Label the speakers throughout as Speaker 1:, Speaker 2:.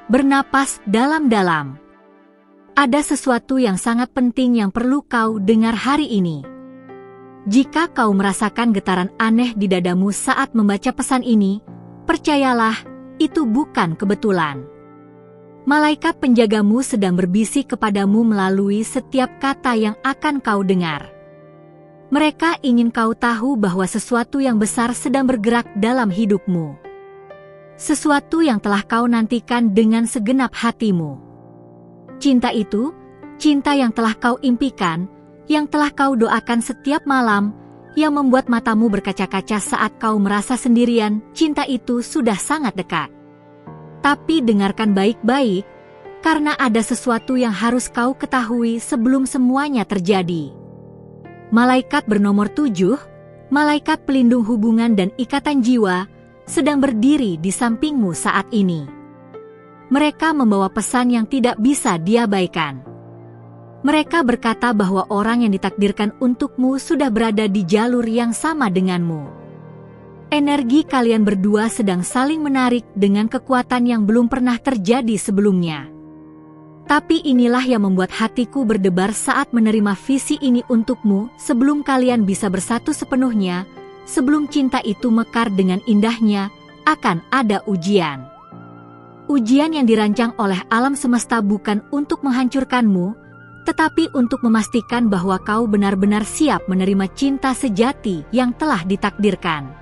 Speaker 1: Bernapas dalam-dalam. Ada sesuatu yang sangat penting yang perlu kau dengar hari ini. Jika kau merasakan getaran aneh di dadamu saat membaca pesan ini, percayalah, itu bukan kebetulan. Malaikat penjagamu sedang berbisik kepadamu melalui setiap kata yang akan kau dengar. Mereka ingin kau tahu bahwa sesuatu yang besar sedang bergerak dalam hidupmu. Sesuatu yang telah kau nantikan dengan segenap hatimu. Cinta itu, cinta yang telah kau impikan, yang telah kau doakan setiap malam, yang membuat matamu berkaca-kaca saat kau merasa sendirian, cinta itu sudah sangat dekat. Tapi dengarkan baik-baik, karena ada sesuatu yang harus kau ketahui sebelum semuanya terjadi. Malaikat bernomor 7, malaikat pelindung hubungan dan ikatan jiwa, sedang berdiri di sampingmu saat ini. Mereka membawa pesan yang tidak bisa diabaikan. Mereka berkata bahwa orang yang ditakdirkan untukmu sudah berada di jalur yang sama denganmu. Energi kalian berdua sedang saling menarik dengan kekuatan yang belum pernah terjadi sebelumnya. Tapi inilah yang membuat hatiku berdebar saat menerima visi ini untukmu sebelum kalian bisa bersatu sepenuhnya. Sebelum cinta itu mekar dengan indahnya, akan ada ujian. Ujian yang dirancang oleh alam semesta bukan untuk menghancurkanmu, tetapi untuk memastikan bahwa kau benar-benar siap menerima cinta sejati yang telah ditakdirkan.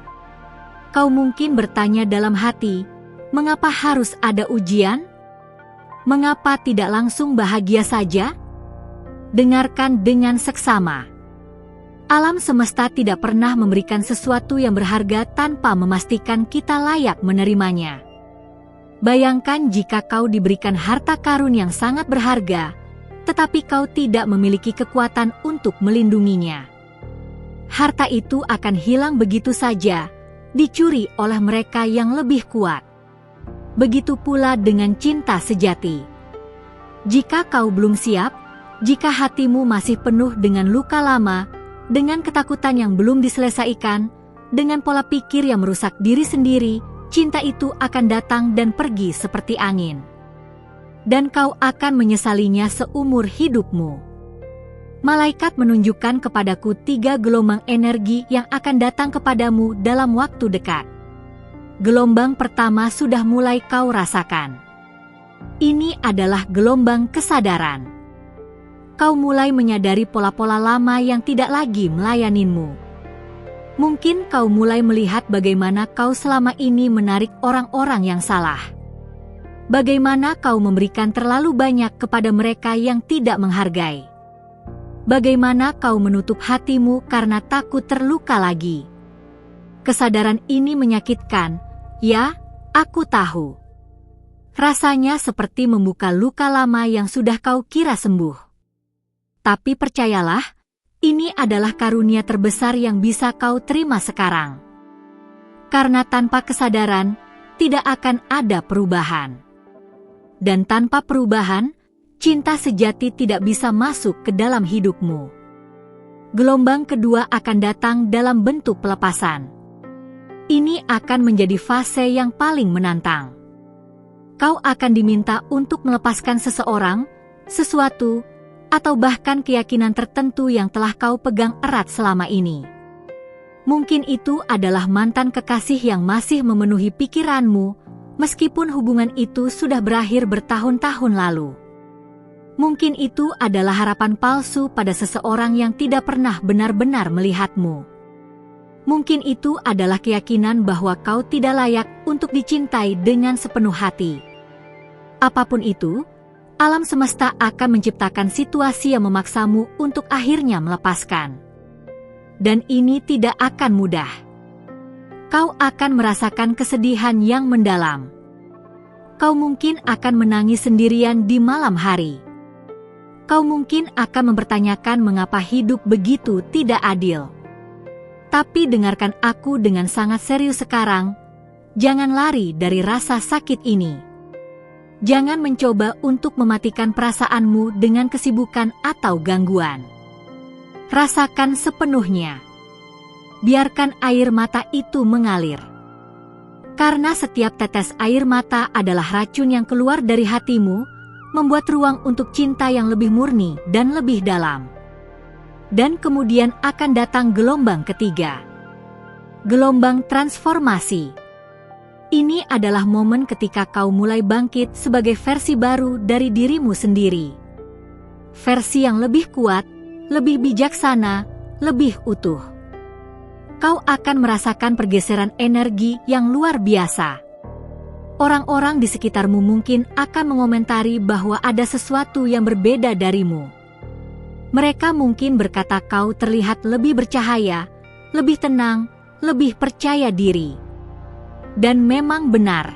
Speaker 1: Kau mungkin bertanya dalam hati, mengapa harus ada ujian? Mengapa tidak langsung bahagia saja? Dengarkan dengan seksama. Alam semesta tidak pernah memberikan sesuatu yang berharga tanpa memastikan kita layak menerimanya. Bayangkan jika kau diberikan harta karun yang sangat berharga, tetapi kau tidak memiliki kekuatan untuk melindunginya. Harta itu akan hilang begitu saja, dicuri oleh mereka yang lebih kuat. Begitu pula dengan cinta sejati. Jika kau belum siap, jika hatimu masih penuh dengan luka lama, dengan ketakutan yang belum diselesaikan, dengan pola pikir yang merusak diri sendiri, cinta itu akan datang dan pergi seperti angin. Dan kau akan menyesalinya seumur hidupmu. Malaikat menunjukkan kepadaku 3 gelombang energi yang akan datang kepadamu dalam waktu dekat. Gelombang pertama sudah mulai kau rasakan. Ini adalah gelombang kesadaran. Kau mulai menyadari pola-pola lama yang tidak lagi melayanimu. Mungkin kau mulai melihat bagaimana kau selama ini menarik orang-orang yang salah. Bagaimana kau memberikan terlalu banyak kepada mereka yang tidak menghargai. Bagaimana kau menutup hatimu karena takut terluka lagi. Kesadaran ini menyakitkan, ya, aku tahu. Rasanya seperti membuka luka lama yang sudah kau kira sembuh. Tapi percayalah, ini adalah karunia terbesar yang bisa kau terima sekarang. Karena tanpa kesadaran, tidak akan ada perubahan. Dan tanpa perubahan, cinta sejati tidak bisa masuk ke dalam hidupmu. Gelombang kedua akan datang dalam bentuk pelepasan. Ini akan menjadi fase yang paling menantang. Kau akan diminta untuk melepaskan seseorang, sesuatu, atau bahkan keyakinan tertentu yang telah kau pegang erat selama ini. Mungkin itu adalah mantan kekasih yang masih memenuhi pikiranmu, meskipun hubungan itu sudah berakhir bertahun-tahun lalu. Mungkin itu adalah harapan palsu pada seseorang yang tidak pernah benar-benar melihatmu. Mungkin itu adalah keyakinan bahwa kau tidak layak untuk dicintai dengan sepenuh hati. Apapun itu, alam semesta akan menciptakan situasi yang memaksamu untuk akhirnya melepaskan. Dan ini tidak akan mudah. Kau akan merasakan kesedihan yang mendalam. Kau mungkin akan menangis sendirian di malam hari. Kau mungkin akan mempertanyakan mengapa hidup begitu tidak adil. Tapi dengarkan aku dengan sangat serius sekarang. Jangan lari dari rasa sakit ini. Jangan mencoba untuk mematikan perasaanmu dengan kesibukan atau gangguan. Rasakan sepenuhnya. Biarkan air mata itu mengalir. Karena setiap tetes air mata adalah racun yang keluar dari hatimu, membuat ruang untuk cinta yang lebih murni dan lebih dalam. Dan kemudian akan datang gelombang ketiga. Gelombang transformasi. Ini adalah momen ketika kau mulai bangkit sebagai versi baru dari dirimu sendiri. Versi yang lebih kuat, lebih bijaksana, lebih utuh. Kau akan merasakan pergeseran energi yang luar biasa. Orang-orang di sekitarmu mungkin akan mengomentari bahwa ada sesuatu yang berbeda darimu. Mereka mungkin berkata kau terlihat lebih bercahaya, lebih tenang, lebih percaya diri. Dan memang benar.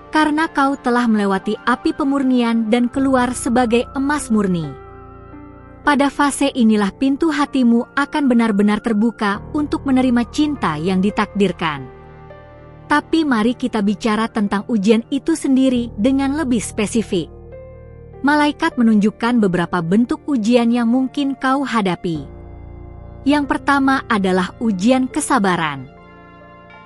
Speaker 1: Karena kau telah melewati api pemurnian dan keluar sebagai emas murni. Pada fase inilah pintu hatimu akan benar-benar terbuka untuk menerima cinta yang ditakdirkan. Tapi mari kita bicara tentang ujian itu sendiri dengan lebih spesifik. Malaikat menunjukkan beberapa bentuk ujian yang mungkin kau hadapi. Yang pertama adalah ujian kesabaran.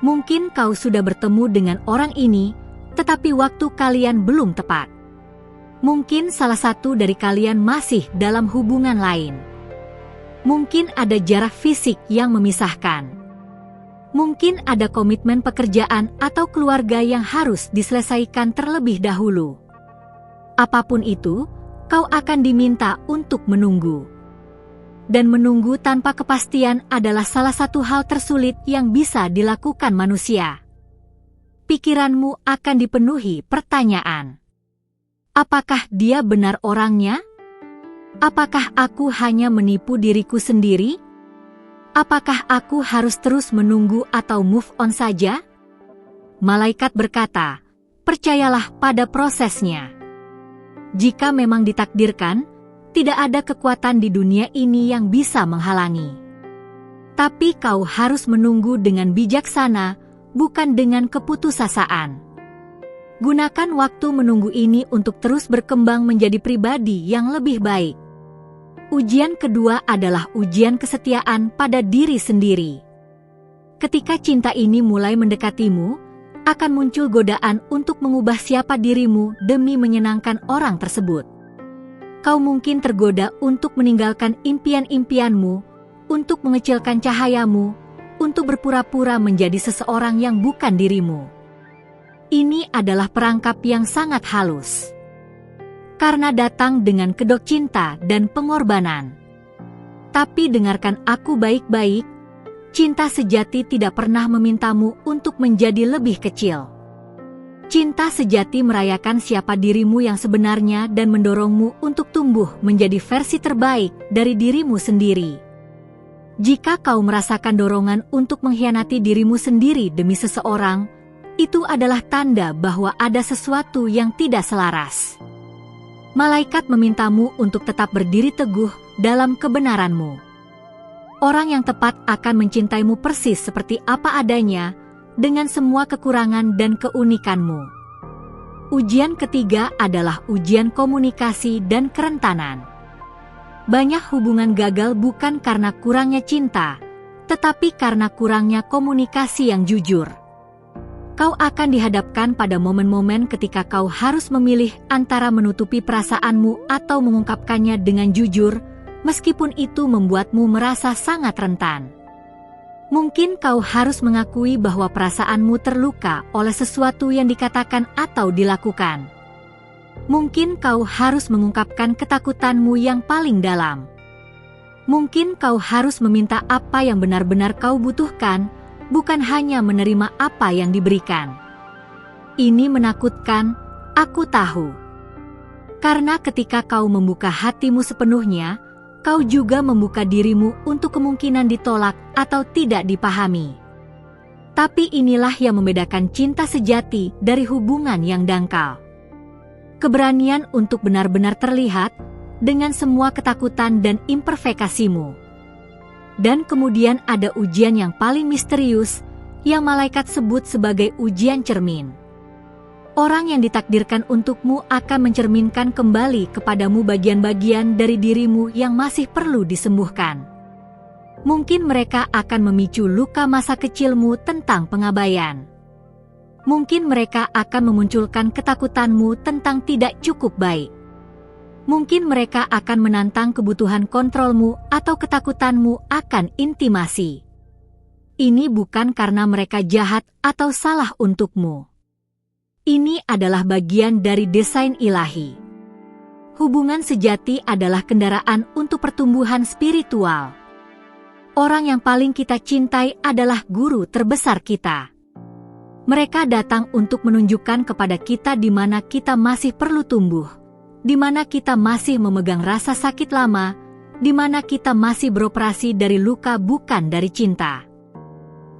Speaker 1: Mungkin kau sudah bertemu dengan orang ini, tetapi waktu kalian belum tepat. Mungkin salah satu dari kalian masih dalam hubungan lain. Mungkin ada jarak fisik yang memisahkan. Mungkin ada komitmen pekerjaan atau keluarga yang harus diselesaikan terlebih dahulu. Apapun itu, kau akan diminta untuk menunggu. Dan menunggu tanpa kepastian adalah salah satu hal tersulit yang bisa dilakukan manusia. Pikiranmu akan dipenuhi pertanyaan. Apakah dia benar orangnya? Apakah aku hanya menipu diriku sendiri? Apakah aku harus terus menunggu atau move on saja? Malaikat berkata, percayalah pada prosesnya. Jika memang ditakdirkan, tidak ada kekuatan di dunia ini yang bisa menghalangi. Tapi kau harus menunggu dengan bijaksana, bukan dengan keputusasaan. Gunakan waktu menunggu ini untuk terus berkembang menjadi pribadi yang lebih baik. Ujian kedua adalah ujian kesetiaan pada diri sendiri. Ketika cinta ini mulai mendekatimu, akan muncul godaan untuk mengubah siapa dirimu demi menyenangkan orang tersebut. Kau mungkin tergoda untuk meninggalkan impian-impianmu, untuk mengecilkan cahayamu, untuk berpura-pura menjadi seseorang yang bukan dirimu. Ini adalah perangkap yang sangat halus. Karena datang dengan kedok cinta dan pengorbanan. Tapi dengarkan aku baik-baik, cinta sejati tidak pernah memintamu untuk menjadi lebih kecil. Cinta sejati merayakan siapa dirimu yang sebenarnya dan mendorongmu untuk tumbuh menjadi versi terbaik dari dirimu sendiri. Jika kau merasakan dorongan untuk mengkhianati dirimu sendiri demi seseorang, itu adalah tanda bahwa ada sesuatu yang tidak selaras. Malaikat memintamu untuk tetap berdiri teguh dalam kebenaranmu. Orang yang tepat akan mencintaimu persis seperti apa adanya, dengan semua kekurangan dan keunikanmu. Ujian ketiga adalah ujian komunikasi dan kerentanan. Banyak hubungan gagal bukan karena kurangnya cinta, tetapi karena kurangnya komunikasi yang jujur. Kau akan dihadapkan pada momen-momen ketika kau harus memilih antara menutupi perasaanmu atau mengungkapkannya dengan jujur, meskipun itu membuatmu merasa sangat rentan. Mungkin kau harus mengakui bahwa perasaanmu terluka oleh sesuatu yang dikatakan atau dilakukan. Mungkin kau harus mengungkapkan ketakutanmu yang paling dalam. Mungkin kau harus meminta apa yang benar-benar kau butuhkan, bukan hanya menerima apa yang diberikan. Ini menakutkan, aku tahu. Karena ketika kau membuka hatimu sepenuhnya, kau juga membuka dirimu untuk kemungkinan ditolak atau tidak dipahami. Tapi inilah yang membedakan cinta sejati dari hubungan yang dangkal. Keberanian untuk benar-benar terlihat dengan semua ketakutan dan imperfekasimu. Dan kemudian ada ujian yang paling misterius yang malaikat sebut sebagai ujian cermin. Orang yang ditakdirkan untukmu akan mencerminkan kembali kepadamu bagian-bagian dari dirimu yang masih perlu disembuhkan. Mungkin mereka akan memicu luka masa kecilmu tentang pengabaian. Mungkin mereka akan memunculkan ketakutanmu tentang tidak cukup baik. Mungkin mereka akan menantang kebutuhan kontrolmu atau ketakutanmu akan intimasi. Ini bukan karena mereka jahat atau salah untukmu. Ini adalah bagian dari desain ilahi. Hubungan sejati adalah kendaraan untuk pertumbuhan spiritual. Orang yang paling kita cintai adalah guru terbesar kita. Mereka datang untuk menunjukkan kepada kita di mana kita masih perlu tumbuh, di mana kita masih memegang rasa sakit lama, di mana kita masih beroperasi dari luka bukan dari cinta.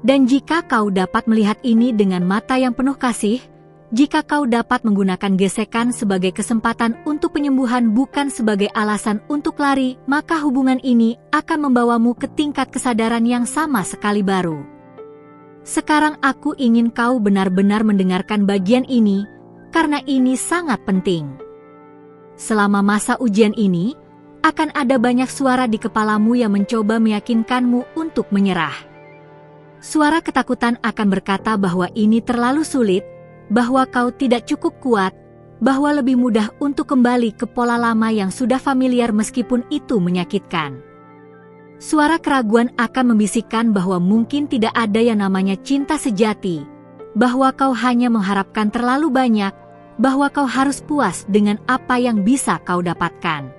Speaker 1: Dan jika kau dapat melihat ini dengan mata yang penuh kasih, jika kau dapat menggunakan gesekan sebagai kesempatan untuk penyembuhan bukan sebagai alasan untuk lari, maka hubungan ini akan membawamu ke tingkat kesadaran yang sama sekali baru. Sekarang aku ingin kau benar-benar mendengarkan bagian ini, karena ini sangat penting. Selama masa ujian ini, akan ada banyak suara di kepalamu yang mencoba meyakinkanmu untuk menyerah. Suara ketakutan akan berkata bahwa ini terlalu sulit, bahwa kau tidak cukup kuat, bahwa lebih mudah untuk kembali ke pola lama yang sudah familiar meskipun itu menyakitkan. Suara keraguan akan membisikkan bahwa mungkin tidak ada yang namanya cinta sejati, bahwa kau hanya mengharapkan terlalu banyak, bahwa kau harus puas dengan apa yang bisa kau dapatkan.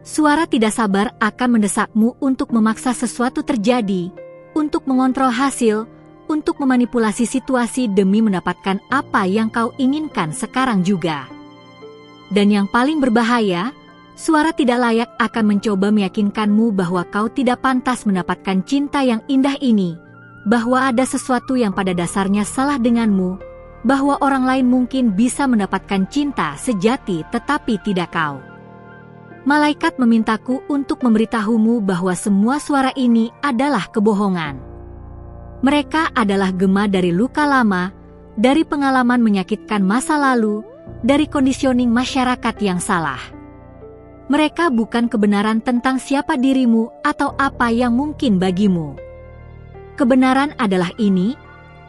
Speaker 1: Suara tidak sabar akan mendesakmu untuk memaksa sesuatu terjadi, untuk mengontrol hasil, untuk memanipulasi situasi demi mendapatkan apa yang kau inginkan sekarang juga. Dan yang paling berbahaya, suara tidak layak akan mencoba meyakinkanmu bahwa kau tidak pantas mendapatkan cinta yang indah ini, bahwa ada sesuatu yang pada dasarnya salah denganmu, bahwa orang lain mungkin bisa mendapatkan cinta sejati tetapi tidak kau. Malaikat memintaku untuk memberitahumu bahwa semua suara ini adalah kebohongan. Mereka adalah gema dari luka lama, dari pengalaman menyakitkan masa lalu, dari kondisioning masyarakat yang salah. Mereka bukan kebenaran tentang siapa dirimu atau apa yang mungkin bagimu. Kebenaran adalah ini,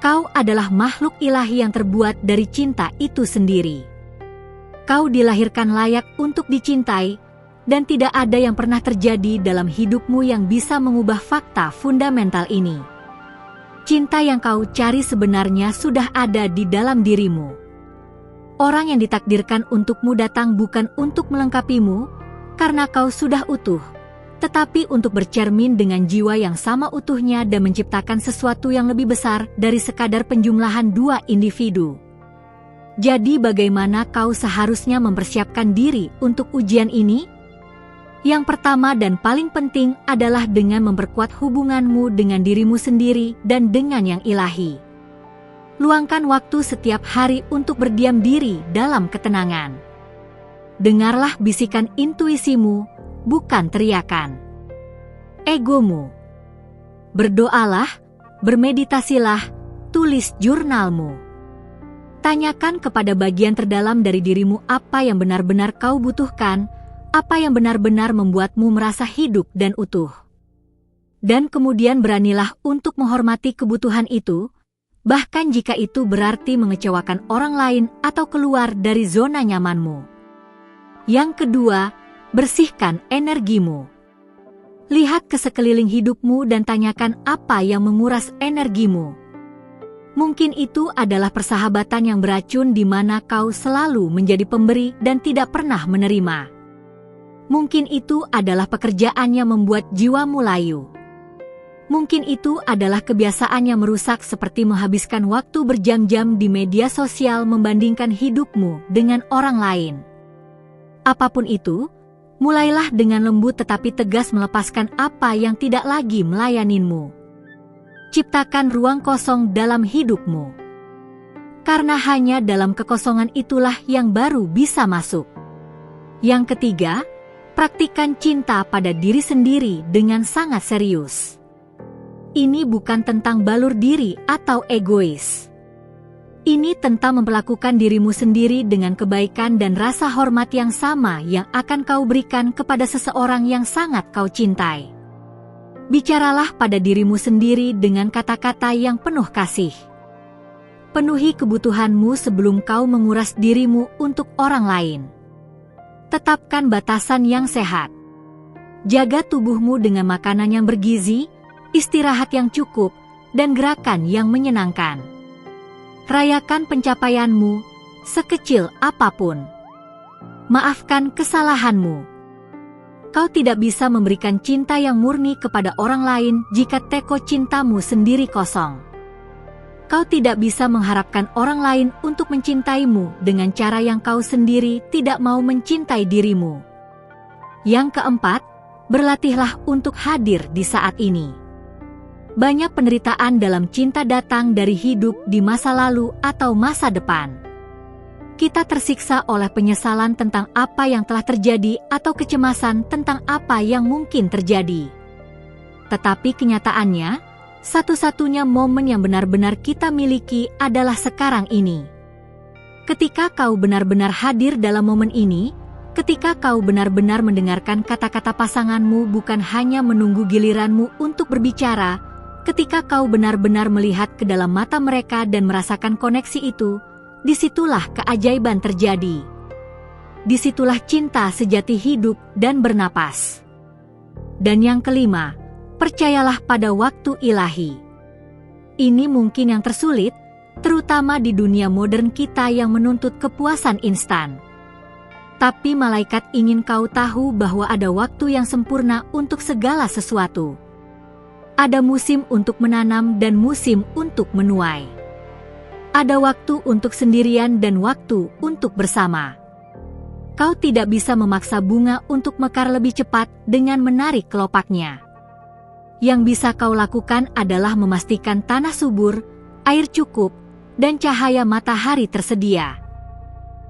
Speaker 1: kau adalah makhluk ilahi yang terbuat dari cinta itu sendiri. Kau dilahirkan layak untuk dicintai, dan tidak ada yang pernah terjadi dalam hidupmu yang bisa mengubah fakta fundamental ini. Cinta yang kau cari sebenarnya sudah ada di dalam dirimu. Orang yang ditakdirkan untukmu datang bukan untuk melengkapimu, karena kau sudah utuh, tetapi untuk bercermin dengan jiwa yang sama utuhnya dan menciptakan sesuatu yang lebih besar dari sekadar penjumlahan dua individu. Jadi bagaimana kau seharusnya mempersiapkan diri untuk ujian ini? Yang pertama dan paling penting adalah dengan memperkuat hubunganmu dengan dirimu sendiri dan dengan yang ilahi. Luangkan waktu setiap hari untuk berdiam diri dalam ketenangan. Dengarlah bisikan intuisimu, bukan teriakan egomu. Berdoalah, bermeditasilah, tulis jurnalmu. Tanyakan kepada bagian terdalam dari dirimu apa yang benar-benar kau butuhkan, apa yang benar-benar membuatmu merasa hidup dan utuh. Dan kemudian beranilah untuk menghormati kebutuhan itu, bahkan jika itu berarti mengecewakan orang lain atau keluar dari zona nyamanmu. Yang kedua, bersihkan energimu. Lihat ke sekeliling hidupmu dan tanyakan apa yang menguras energimu. Mungkin itu adalah persahabatan yang beracun di mana kau selalu menjadi pemberi dan tidak pernah menerima. Mungkin itu adalah pekerjaan yang membuat jiwamu layu. Mungkin itu adalah kebiasaan yang merusak seperti menghabiskan waktu berjam-jam di media sosial membandingkan hidupmu dengan orang lain. Apapun itu, mulailah dengan lembut tetapi tegas melepaskan apa yang tidak lagi melayaninmu. Ciptakan ruang kosong dalam hidupmu. Karena hanya dalam kekosongan itulah yang baru bisa masuk. Yang ketiga, praktikkan cinta pada diri sendiri dengan sangat serius. Ini bukan tentang balur diri atau egois. Ini tentang memperlakukan dirimu sendiri dengan kebaikan dan rasa hormat yang sama yang akan kau berikan kepada seseorang yang sangat kau cintai. Bicaralah pada dirimu sendiri dengan kata-kata yang penuh kasih. Penuhi kebutuhanmu sebelum kau menguras dirimu untuk orang lain. Tetapkan batasan yang sehat. Jaga tubuhmu dengan makanan yang bergizi, istirahat yang cukup, dan gerakan yang menyenangkan. Rayakan pencapaianmu, sekecil apapun. Maafkan kesalahanmu. Kau tidak bisa memberikan cinta yang murni kepada orang lain jika teko cintamu sendiri kosong. Kau tidak bisa mengharapkan orang lain untuk mencintaimu dengan cara yang kau sendiri tidak mau mencintai dirimu. Yang keempat, berlatihlah untuk hadir di saat ini. Banyak penderitaan dalam cinta datang dari hidup di masa lalu atau masa depan. Kita tersiksa oleh penyesalan tentang apa yang telah terjadi atau kecemasan tentang apa yang mungkin terjadi. Tetapi kenyataannya, satu-satunya momen yang benar-benar kita miliki adalah sekarang ini. Ketika kau benar-benar hadir dalam momen ini, ketika kau benar-benar mendengarkan kata-kata pasanganmu bukan hanya menunggu giliranmu untuk berbicara, ketika kau benar-benar melihat ke dalam mata mereka dan merasakan koneksi itu, disitulah keajaiban terjadi. Disitulah cinta sejati hidup dan bernapas. Dan yang kelima, percayalah pada waktu ilahi. Ini mungkin yang tersulit, terutama di dunia modern kita yang menuntut kepuasan instan. Tapi malaikat ingin kau tahu bahwa ada waktu yang sempurna untuk segala sesuatu. Ada musim untuk menanam dan musim untuk menuai. Ada waktu untuk sendirian dan waktu untuk bersama. Kau tidak bisa memaksa bunga untuk mekar lebih cepat dengan menarik kelopaknya. Yang bisa kau lakukan adalah memastikan tanah subur, air cukup, dan cahaya matahari tersedia.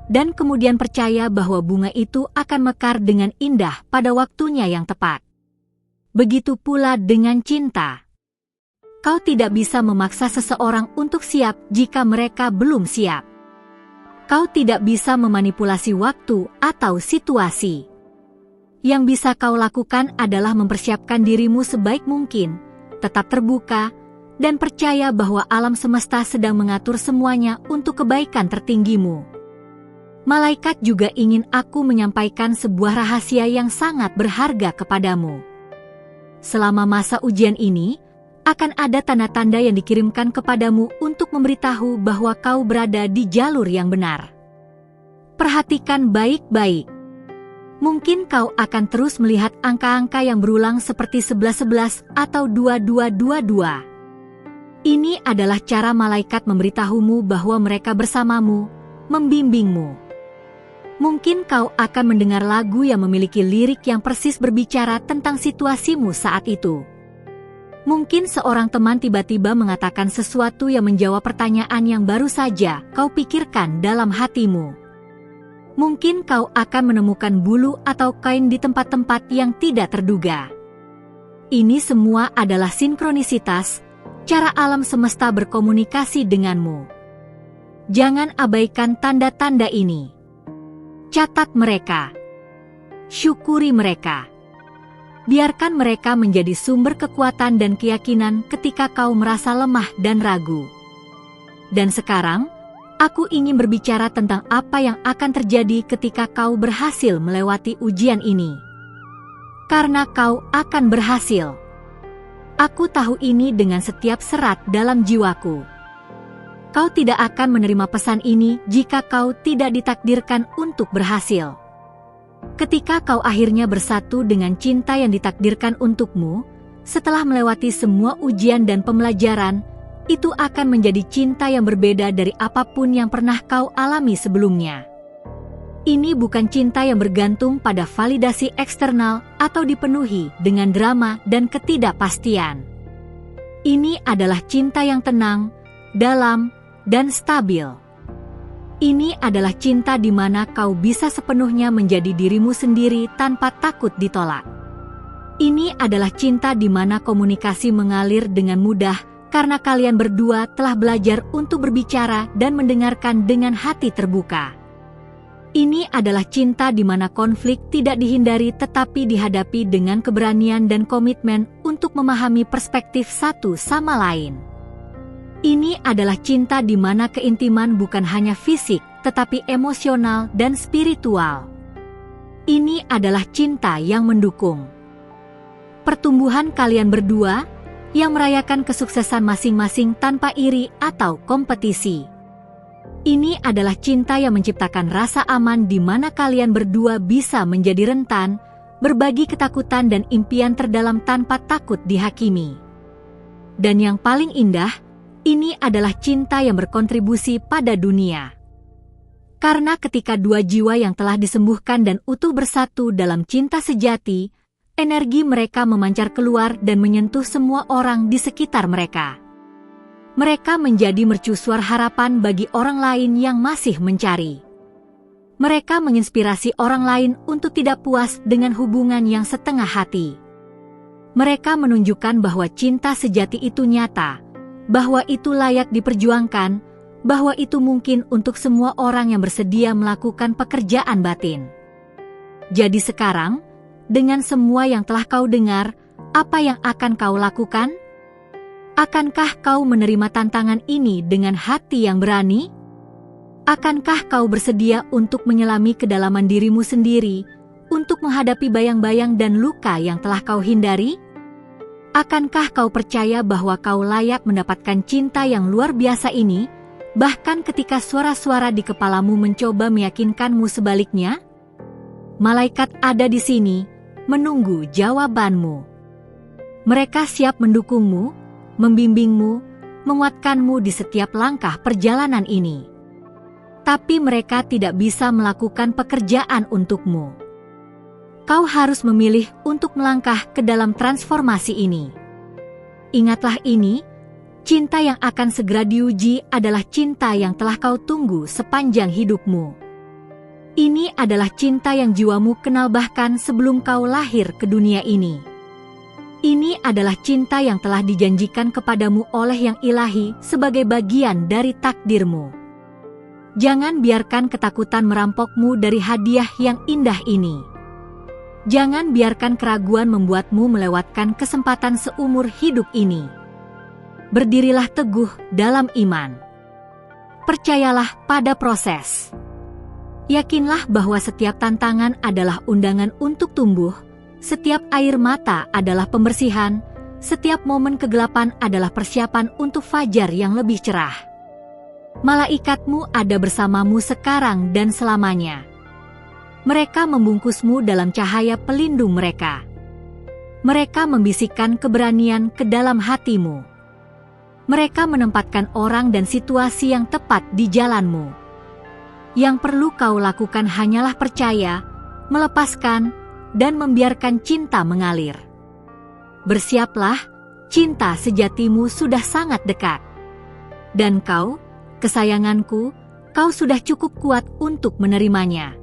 Speaker 1: Dan kemudian percaya bahwa bunga itu akan mekar dengan indah pada waktunya yang tepat. Begitu pula dengan cinta. Kau tidak bisa memaksa seseorang untuk siap jika mereka belum siap. Kau tidak bisa memanipulasi waktu atau situasi. Yang bisa kau lakukan adalah mempersiapkan dirimu sebaik mungkin, tetap terbuka, dan percaya bahwa alam semesta sedang mengatur semuanya untuk kebaikan tertinggimu. Malaikat juga ingin aku menyampaikan sebuah rahasia yang sangat berharga kepadamu. Selama masa ujian ini, akan ada tanda-tanda yang dikirimkan kepadamu untuk memberitahu bahwa kau berada di jalur yang benar. Perhatikan baik-baik. Mungkin kau akan terus melihat angka-angka yang berulang seperti 11-11 atau 22-22. Ini adalah cara malaikat memberitahumu bahwa mereka bersamamu, membimbingmu. Mungkin kau akan mendengar lagu yang memiliki lirik yang persis berbicara tentang situasimu saat itu. Mungkin seorang teman tiba-tiba mengatakan sesuatu yang menjawab pertanyaan yang baru saja kau pikirkan dalam hatimu. Mungkin kau akan menemukan bulu atau kain di tempat-tempat yang tidak terduga. Ini semua adalah sinkronisitas, cara alam semesta berkomunikasi denganmu. Jangan abaikan tanda-tanda ini. Catat mereka. Syukuri mereka. Biarkan mereka menjadi sumber kekuatan dan keyakinan ketika kau merasa lemah dan ragu. Dan sekarang, aku ingin berbicara tentang apa yang akan terjadi ketika kau berhasil melewati ujian ini. Karena kau akan berhasil. Aku tahu ini dengan setiap serat dalam jiwaku. Kau tidak akan menerima pesan ini jika kau tidak ditakdirkan untuk berhasil. Ketika kau akhirnya bersatu dengan cinta yang ditakdirkan untukmu, setelah melewati semua ujian dan pembelajaran, itu akan menjadi cinta yang berbeda dari apapun yang pernah kau alami sebelumnya. Ini bukan cinta yang bergantung pada validasi eksternal atau dipenuhi dengan drama dan ketidakpastian. Ini adalah cinta yang tenang, dalam, dan stabil. Ini adalah cinta di mana kau bisa sepenuhnya menjadi dirimu sendiri tanpa takut ditolak. Ini adalah cinta di mana komunikasi mengalir dengan mudah karena kalian berdua telah belajar untuk berbicara dan mendengarkan dengan hati terbuka. Ini adalah cinta di mana konflik tidak dihindari tetapi dihadapi dengan keberanian dan komitmen untuk memahami perspektif satu sama lain. Ini adalah cinta di mana keintiman bukan hanya fisik, tetapi emosional dan spiritual. Ini adalah cinta yang mendukung pertumbuhan kalian berdua, yang merayakan kesuksesan masing-masing tanpa iri atau kompetisi. Ini adalah cinta yang menciptakan rasa aman di mana kalian berdua bisa menjadi rentan, berbagi ketakutan dan impian terdalam tanpa takut dihakimi. Dan yang paling indah, ini adalah cinta yang berkontribusi pada dunia. Karena ketika dua jiwa yang telah disembuhkan dan utuh bersatu dalam cinta sejati, energi mereka memancar keluar dan menyentuh semua orang di sekitar mereka. Mereka menjadi mercusuar harapan bagi orang lain yang masih mencari. Mereka menginspirasi orang lain untuk tidak puas dengan hubungan yang setengah hati. Mereka menunjukkan bahwa cinta sejati itu nyata, bahwa itu layak diperjuangkan, bahwa itu mungkin untuk semua orang yang bersedia melakukan pekerjaan batin. Jadi sekarang, dengan semua yang telah kau dengar, apa yang akan kau lakukan? Akankah kau menerima tantangan ini dengan hati yang berani? Akankah kau bersedia untuk menyelami kedalaman dirimu sendiri, untuk menghadapi bayang-bayang dan luka yang telah kau hindari? Akankah kau percaya bahwa kau layak mendapatkan cinta yang luar biasa ini, bahkan ketika suara-suara di kepalamu mencoba meyakinkanmu sebaliknya? Malaikat ada di sini, menunggu jawabanmu. Mereka siap mendukungmu, membimbingmu, menguatkanmu di setiap langkah perjalanan ini. Tapi mereka tidak bisa melakukan pekerjaan untukmu. Kau harus memilih untuk melangkah ke dalam transformasi ini. Ingatlah ini, cinta yang akan segera diuji adalah cinta yang telah kau tunggu sepanjang hidupmu. Ini adalah cinta yang jiwamu kenal bahkan sebelum kau lahir ke dunia ini. Ini adalah cinta yang telah dijanjikan kepadamu oleh Yang Ilahi sebagai bagian dari takdirmu. Jangan biarkan ketakutan merampokmu dari hadiah yang indah ini. Jangan biarkan keraguan membuatmu melewatkan kesempatan seumur hidup ini. Berdirilah teguh dalam iman. Percayalah pada proses. Yakinlah bahwa setiap tantangan adalah undangan untuk tumbuh, setiap air mata adalah pembersihan, setiap momen kegelapan adalah persiapan untuk fajar yang lebih cerah. Malaikatmu ada bersamamu sekarang dan selamanya. Mereka membungkusmu dalam cahaya pelindung mereka. Mereka membisikkan keberanian ke dalam hatimu. Mereka menempatkan orang dan situasi yang tepat di jalanmu. Yang perlu kau lakukan hanyalah percaya, melepaskan, dan membiarkan cinta mengalir. Bersiaplah, cinta sejatimu sudah sangat dekat. Dan kau, kesayanganku, kau sudah cukup kuat untuk menerimanya.